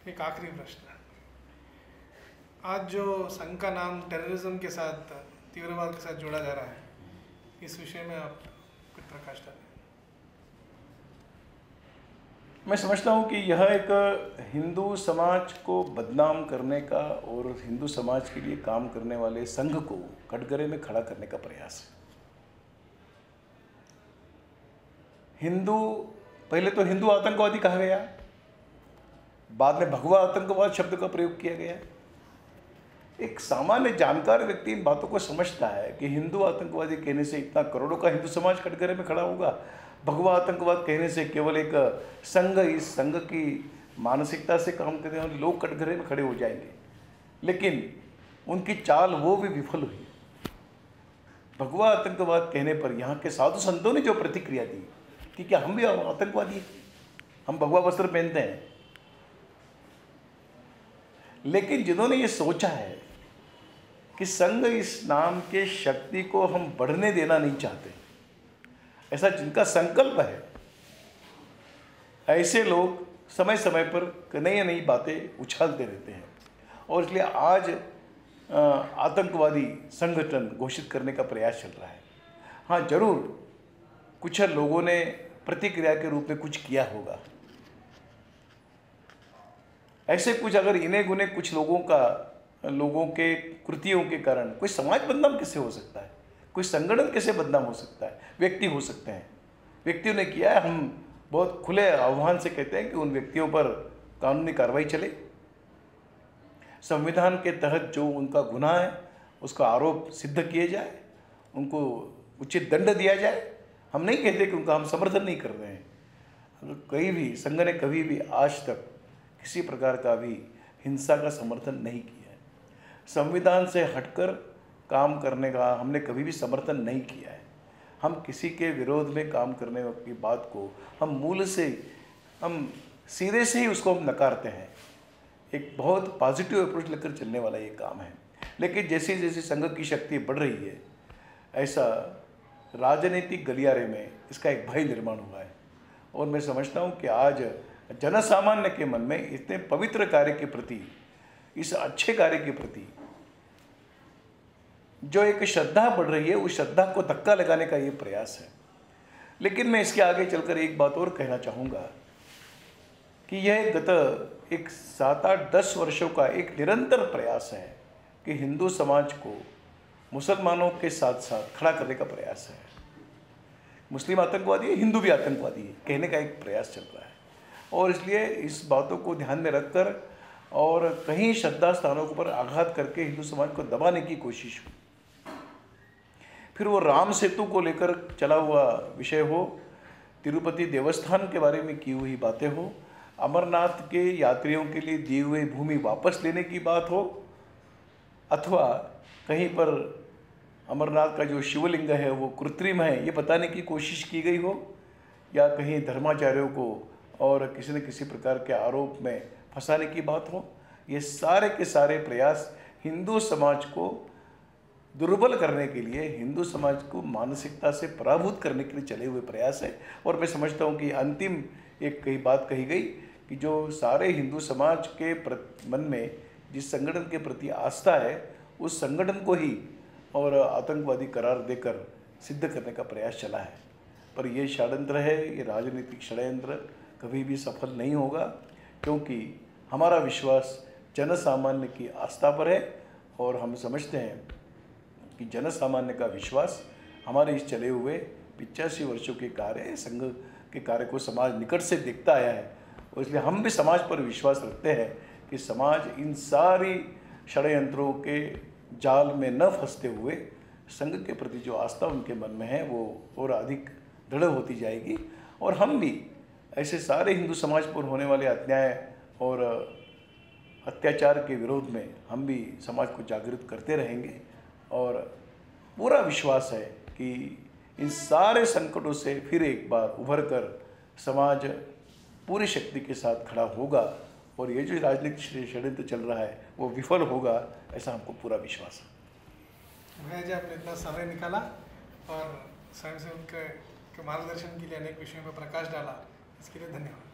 एक आखिरी प्रश्न। आज जो संघ का नाम टेररिज्म के साथ, तीव्रवाद के साथ जोड़ा जा रहा है, इस विषय में आप कुछ प्रकाश डालें। मैं समझता हूँ कि यह एक हिंदू समाज को बदनाम करने का और हिंदू समाज के लिए काम करने वाले संघ को कटघरे में खड़ा करने का प्रयास है। पहले तो हिंदू आतंकवादी कहा गया, बाद में भगवा आतंकवाद शब्द का प्रयोग किया गया। एक सामान्य जानकार व्यक्ति इन बातों को समझता है कि हिंदू आतंकवादी कहने से इतना करोड़ों का हिंदू समाज कटघरे में खड़ा होगा, भगवा आतंकवाद कहने से केवल एक संघ, इस संघ की मानसिकता से काम करने वाले लोग कटघरे में खड़े हो जाएंगे। लेकिन उनकी चाल वो भी विफल हुई। भगवा आतंकवाद कहने पर यहाँ के साधु संतों ने जो प्रतिक्रिया दी कि क्या हम भी आतंकवादी हैं, हम भगवा वस्त्र पहनते हैं। लेकिन जिन्होंने ये सोचा है कि संघ इस नाम के शक्ति को हम बढ़ने देना नहीं चाहते, ऐसा जिनका संकल्प है, ऐसे लोग समय समय पर नई नई बातें उछालते रहते हैं। और इसलिए आज आतंकवादी संगठन घोषित करने का प्रयास चल रहा है। हाँ, जरूर कुछ लोगों ने प्रतिक्रिया के रूप में कुछ किया होगा। ऐसे कुछ अगर इन्हें गुने कुछ लोगों के कृतियों के कारण कोई समाज बदनाम कैसे हो सकता है, कोई संगठन कैसे बदनाम हो सकता है, व्यक्ति हो सकते हैं। व्यक्तियों ने किया है, हम बहुत खुले आह्वान से कहते हैं कि उन व्यक्तियों पर कानूनी कार्रवाई चले, संविधान के तहत जो उनका गुनाह है उसका आरोप सिद्ध किए जाए, उनको उचित दंड दिया जाए। हम नहीं कहते कि उनका हम समर्थन नहीं कर रहे हैं। कहीं भी संघ ने कभी भी आज तक किसी प्रकार का भी हिंसा का समर्थन नहीं किया है। संविधान से हटकर काम करने का हमने कभी भी समर्थन नहीं किया है। हम किसी के विरोध में काम करने की बात को हम सीधे से ही उसको हम नकारते हैं। एक बहुत पॉजिटिव अप्रोच लेकर चलने वाला ये काम है। लेकिन जैसे जैसे संघ की शक्ति बढ़ रही है, ऐसा राजनीतिक गलियारे में इसका एक भय निर्माण हुआ है। और मैं समझता हूँ कि आज जनसामान्य के मन में इतने पवित्र कार्य के प्रति, इस अच्छे कार्य के प्रति जो एक श्रद्धा बढ़ रही है, उस श्रद्धा को धक्का लगाने का ये प्रयास है। लेकिन मैं इसके आगे चलकर एक बात और कहना चाहूँगा कि यह गत एक 7-8-10 वर्षों का एक निरंतर प्रयास है कि हिंदू समाज को मुसलमानों के साथ साथ खड़ा करने का प्रयास है। मुस्लिम आतंकवादी है, हिंदू भी आतंकवादी है कहने का एक प्रयास चल रहा है। और इसलिए इस बातों को ध्यान में रखकर और कहीं श्रद्धा स्थानों पर आघात करके हिंदू समाज को दबाने की कोशिश हुई। फिर वो राम सेतु को लेकर चला हुआ विषय हो, तिरुपति देवस्थान के बारे में की हुई बातें हो, अमरनाथ के यात्रियों के लिए दी हुई भूमि वापस लेने की बात हो, अथवा कहीं पर अमरनाथ का जो शिवलिंग है वो कृत्रिम है ये बताने की कोशिश की गई हो, या कहीं धर्माचार्यों को और किसी न किसी प्रकार के आरोप में फंसाने की बात हो, ये सारे के सारे प्रयास हिंदू समाज को दुर्बल करने के लिए, हिंदू समाज को मानसिकता से पराभूत करने के लिए चले हुए प्रयास है। और मैं समझता हूँ कि अंतिम एक कई बात कही गई कि जो सारे हिंदू समाज के मन में जिस संगठन के प्रति आस्था है, उस संगठन को ही और आतंकवादी करार देकर सिद्ध करने का प्रयास चला है। पर ये षड्यंत्र है, ये राजनीतिक षड्यंत्र कभी भी सफल नहीं होगा, क्योंकि हमारा विश्वास जनसामान्य की आस्था पर है। और हम समझते हैं कि जनसामान्य का विश्वास हमारे इस चले हुए 85 वर्षों के कार्य, संघ के कार्य को समाज निकट से देखता आया है। और इसलिए हम भी समाज पर विश्वास रखते हैं कि समाज इन सारी षड्यंत्रों के जाल में न फंसते हुए संघ के प्रति जो आस्था उनके मन में है वो और अधिक दृढ़ होती जाएगी। और हम भी ऐसे सारे हिंदू समाज पर होने वाले अन्याय और अत्याचार के विरोध में हम भी समाज को जागृत करते रहेंगे। और पूरा विश्वास है कि इन सारे संकटों से फिर एक बार उभर कर समाज पूरी शक्ति के साथ खड़ा होगा और ये जो राजनीतिक षड्यंत्र चल रहा है वो विफल होगा, ऐसा हमको पूरा विश्वास है। भैया जी, आपने इतना समय निकाला और स्वयं से उनके मार्गदर्शन के लिए अनेक विषयों पर प्रकाश डाला, इसके लिए धन्यवाद।